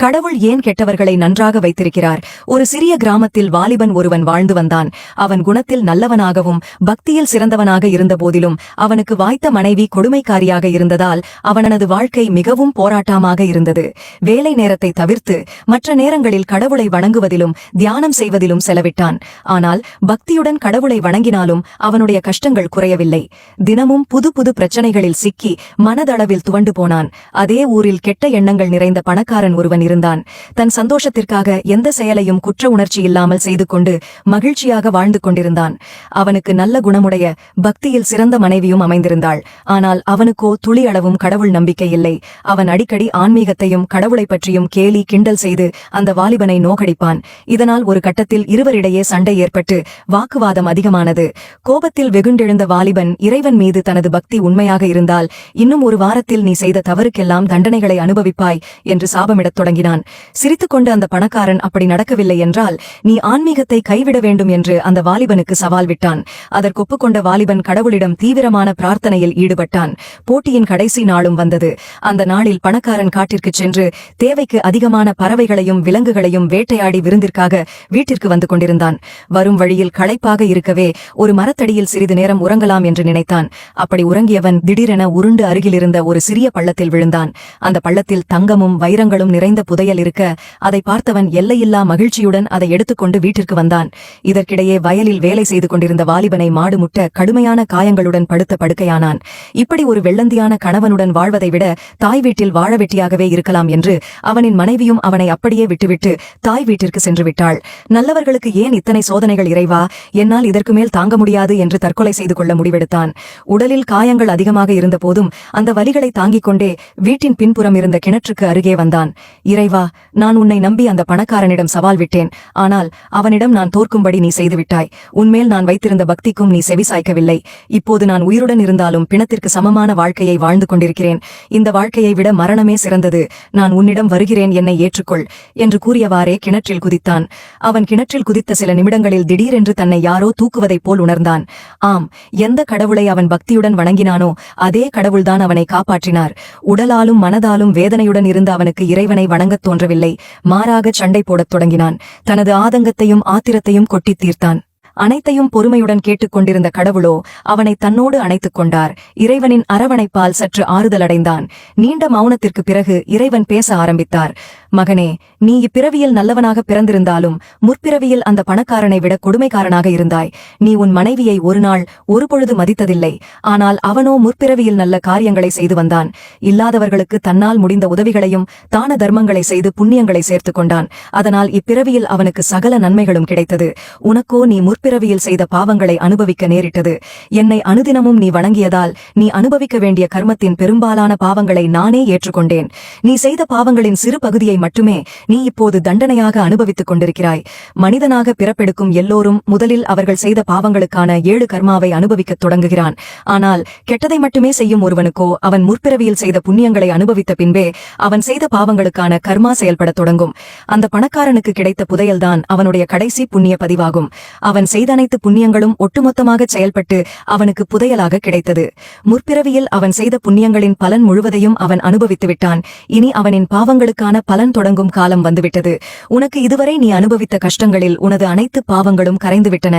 கடவுள் ஏன் கெட்டவர்களை நன்றாக வைத்திருக்கிறார்? ஒரு சிறிய கிராமத்தில் வாலிபன் ஒருவன் வாழ்ந்து வந்தான். அவன் குணத்தில் நல்லவனாகவும் பக்தியில் சிறந்தவனாக இருந்த போதிலும் அவனுக்கு வாய்த்த மனைவி கொடுமைக்காரியாக இருந்ததால் அவனது வாழ்க்கை மிகவும் போராட்டமாக இருந்தது. வேலை நேரத்தை தவிர்த்து மற்ற நேரங்களில் கடவுளை வணங்குவதிலும் தியானம் செய்வதிலும் செலவிட்டான். ஆனால் பக்தியுடன் கடவுளை வணங்கினாலும் அவனுடைய கஷ்டங்கள் குறையவில்லை. தினமும் புது புது பிரச்சனைகளில் சிக்கி மனதளவில் துவண்டு போனான். அதே ஊரில் கெட்ட எண்ணங்கள் நிறைந்த பணக்காரன் ஒருவன் இருந்தான். தன் சந்தோஷத்திற்காக எந்த செயலையும் குற்ற உணர்ச்சி இல்லாமல் செய்து கொண்டு மகிழ்ச்சியாக வாழ்ந்து கொண்டிருந்தான். அவனுக்கு நல்ல குணமுடைய பக்தியில் சிறந்த மனைவியும் அமைந்திருந்தாள். ஆனால் அவனுக்கோ துளி அளவும் கடவுள் நம்பிக்கை இல்லை. அவன் அடிக்கடி ஆன்மீகத்தையும் கடவுளை பற்றியும் கேலி கிண்டல் செய்து அந்த வாலிபனை நோகடிப்பான். இதனால் ஒரு கட்டத்தில் இருவரிடையே சண்டை ஏற்பட்டு வாக்குவாதம் அதிகமானது. கோபத்தில் வெகுண்டெழுந்த வாலிபன் இறைவன் மீது தனது பக்தி உண்மையாக இருந்தால் இன்னும் ஒரு வாரத்தில் நீ செய்த தவறுக்கெல்லாம் தண்டனைகளை அனுபவிப்பாய் என்று சாபமிடத் தொடங்கினான். சிரித்துக்கொண்டு அந்த பணக்காரன் அப்படி நடக்கவில்லை என்றால் நீ ஆன்மீகத்தை கைவிட வேண்டும் என்று அந்த வாலிபனுக்கு சவால் விட்டான். அதற்கொப்புக்கொண்ட வாலிபன் கடவுளிடம் தீவிரமான பிரார்த்தனையில் ஈடுபட்டான். போட்டியின் கடைசி நாளும் வந்தது. அந்த நாளில் பணக்காரன் காட்டிற்கு சென்று தேவைக்கு அதிகமான பறவைகளையும் விலங்குகளையும் வேட்டையாடி விருந்திற்காக வீட்டிற்கு வந்து கொண்டிருந்தான். வரும் வழியில் களைப்பாக இருக்கவே ஒரு மரத்தடியில் சிறிது நேரம் உறங்கலாம் என்று நினைத்தான். அப்படி உறங்கியவன் திடீரென உருண்டு அருகிலிருந்த ஒரு சிறிய பள்ளத்தில் விழுந்தான். அந்த பள்ளத்தில் தங்கமும் வைரங்களும் நிறைந்த புதையல் இருக்க அதை பார்த்தவன் எல்லையில்லா மகிழ்ச்சியுடன் அதை எடுத்துக்கொண்டு வீட்டிற்கு வந்தான். இதற்கிடையே வயலில் வேலை செய்து கொண்டிருந்த வாலிபனை மாடு முட்ட கடுமையான காயங்களுடன் படுத்த படுக்கையானான். இப்படி ஒரு வெள்ளந்தியான கணவனுடன் வாழ்வதை விட தாய் வீட்டில் வாழ வெட்டியாகவே இருக்கலாம் என்று அவனின் மனைவியும் அவனை அப்படியே விட்டுவிட்டு தாய் வீட்டிற்கு சென்று விட்டாள். நல்லவர்களுக்கு ஏன் இத்தனை சோதனைகள் இறைவா, என்னால் இதற்கு மேல் தாங்க முடியாது என்று தற்கொலை செய்து கொள்ள முடிவெடுத்தான். உடலில் காயங்கள் அதிகமாக இருந்த போதும் அந்த வலிகளை தாங்கிக் கொண்டே வீட்டின் பின்புறம் இருந்த கிணற்றுக்கு அருகே வந்தான். இறைவா, நான் உன்னை நம்பி அந்த பணக்காரனிடம் சவால் விட்டேன். ஆனால் அவனிடம் நான் தோற்கும்படி நீ செய்துவிட்டாய். உன்மேல் நான் வைத்திருந்த பக்திக்கும் நீ செவிசாய்க்கவில்லை. இப்போது நான் உயிருடன் இருந்தாலும் பிணத்திற்கு சமமான வாழ்க்கையை வாழ்ந்து கொண்டிருக்கிறேன். இந்த வாழ்க்கையை விட மரணமே சிறந்தது. நான் உன்னிடம் வருகிறேன், என்னை ஏற்றுக்கொள் என்று கூறியவாறே கிணற்றில் குதித்தான். அவன் கிணற்றில் குதித்த சில நிமிடங்களில் திடீரென்று தன்னை யாரோ தூக்குவதைப் போல் உணர்ந்தான். ஆம், எந்த கடவுளை அவன் பக்தியுடன் வணங்கினானோ அதே கடவுள்தான் அவனை காப்பாற்றினார். உடலாலும் மனதாலும் வேதனையுடன் இருந்த அவனுக்கு இறைவனை வணங்கத் தோன்றவில்லை. மாறாக சண்டை போடத் தொடங்கினான். தனது ஆதங்கத்தையும் ஆத்திரத்தையும் கொட்டித் தீர்த்தான். அனைத்தையும் பொறுமையுடன் கேட்டுக்கொண்டிருந்த கடவுளோ அவனை தன்னோடு அணைத்துக் கொண்டார். இறைவனின் அரவணைப்பால் சற்று ஆறுதலடைந்தான். நீண்ட மௌனத்திற்கு பிறகு இறைவன் பேச ஆரம்பித்தார். மகனே, நீ இப்பிறவியில் நல்லவனாக பிறந்திருந்தாலும் முற்பிறவியில் அந்த பணக்காரனை விட கொடுமைக்காரனாக இருந்தாய். நீ உன் மனைவியை ஒரு நாள் ஒருபொழுது மதித்ததில்லை. ஆனால் அவனோ முற்பிறவியில் நல்ல காரியங்களை செய்து வந்தான். இல்லாதவர்களுக்கு தன்னால் முடிந்த உதவிகளையும் தான தர்மங்களை செய்து புண்ணியங்களை சேர்த்துக் கொண்டான். அதனால் இப்பிறவியில் அவனுக்கு சகல நன்மைகளும் கிடைத்தது. உனக்கோ நீ பிறவியில் செய்த பாவங்களை அனுபவிக்க நேரிட்டது. என்னை அனுதினமும் நீ வணங்கியதால் நீ அனுபவிக்க வேண்டிய கர்மத்தின் பெரும்பாலான பாவங்களை நானே ஏற்றுக்கொண்டேன். நீ செய்த பாவங்களின் சிறு பகுதியை மட்டுமே நீ இப்போது தண்டனையாக அனுபவித்துக் கொண்டிருக்கிறாய். மனிதனாக பிறப்பெடுக்கும் எல்லோரும் முதலில் அவர்கள் செய்த பாவங்களுக்கான 7 கர்மாவை அனுபவிக்கத் தொடங்குகிறான். ஆனால் கெட்டதை மட்டுமே செய்யும் ஒருவனுக்கோ அவன் முற்பிறவியில் செய்த புண்ணியங்களை அனுபவித்த பின்பே அவன் செய்த பாவங்களுக்கான கர்மா செயல்படத் தொடங்கும். அந்த பணக்காரனுக்கு கிடைத்த புதையல்தான் அவனுடைய கடைசி புண்ணிய பதிவாகும். அவன் செய்த அனைத்து புண்ணியங்களும் ஒட்டுமொத்தமாக செயல்பட்டு அவனுக்கு புதையலாக கிடைத்தது. முற்பிறவியில் அவன் செய்த புண்ணியங்களின் பலன் முழுவதையும் அவன் அனுபவித்து விட்டான். இனி அவனின் பாவங்களுக்கான பலன் தொடங்கும் காலம் வந்துவிட்டது. உனக்கு இதுவரை நீ அனுபவித்த கஷ்டங்களில் உனது அனைத்து பாவங்களும் கரைந்துவிட்டன.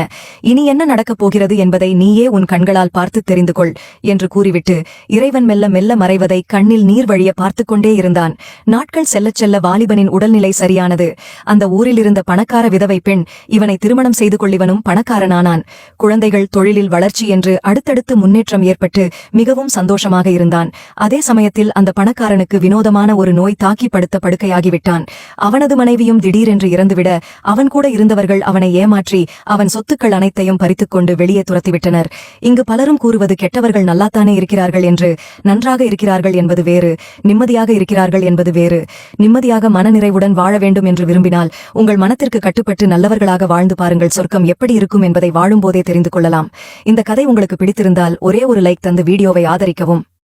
இனி என்ன நடக்கப் போகிறது என்பதை நீயே உன் கண்களால் பார்த்து தெரிந்து கொள் என்று கூறிவிட்டு இறைவன் மெல்ல மெல்ல மறைவதை கண்ணில் நீர் வழிய பார்த்துக் கொண்டே இருந்தான். நாட்கள் செல்லச் செல்ல வாலிபனின் உடல்நிலை சரியானது. அந்த ஊரில் இருந்த பணக்கார விதவை பெண் இவனை திருமணம் செய்து கொள்ளிவனும் பணக்காரனானான். குழந்தைகள், தொழிலில் வளர்ச்சி என்று அடுத்தடுத்து முன்னேற்றம் ஏற்பட்டு மிகவும் சந்தோஷமாக இருந்தான். அதே சமயத்தில் அந்த பணக்காரனுக்கு வினோதமான ஒரு நோய் தாக்கி படுத்த படுக்கையாகிவிட்டான். அவனது மனைவியும் திடீரென்று இறந்துவிட அவன் கூட இருந்தவர்கள் அவனை ஏமாற்றி அவன் சொத்துக்கள் அனைத்தையும் பறித்துக்கொண்டு வெளியே துரத்திவிட்டனர். இங்கு பலரும் கூறுவது கெட்டவர்கள் நல்லாத்தானே இருக்கிறார்கள் என்று. நன்றாக இருக்கிறார்கள் என்பது வேறு, நிம்மதியாக இருக்கிறார்கள் என்பது வேறு. நிம்மதியாக மனநிறைவுடன் வாழ வேண்டும் என்று விரும்பினால் உங்கள் மனத்திற்கு கட்டுப்பட்டு நல்லவர்களாக வாழ்ந்து பாருங்கள். சொர்க்கம் எப்படி இருக்கும் என்பதை வாழும்போதே தெரிந்து கொள்ளலாம். இந்த கதை உங்களுக்கு பிடித்திருந்தால் ஒரே ஒரு லைக் தந்து வீடியோவை ஆதரிக்கவும்.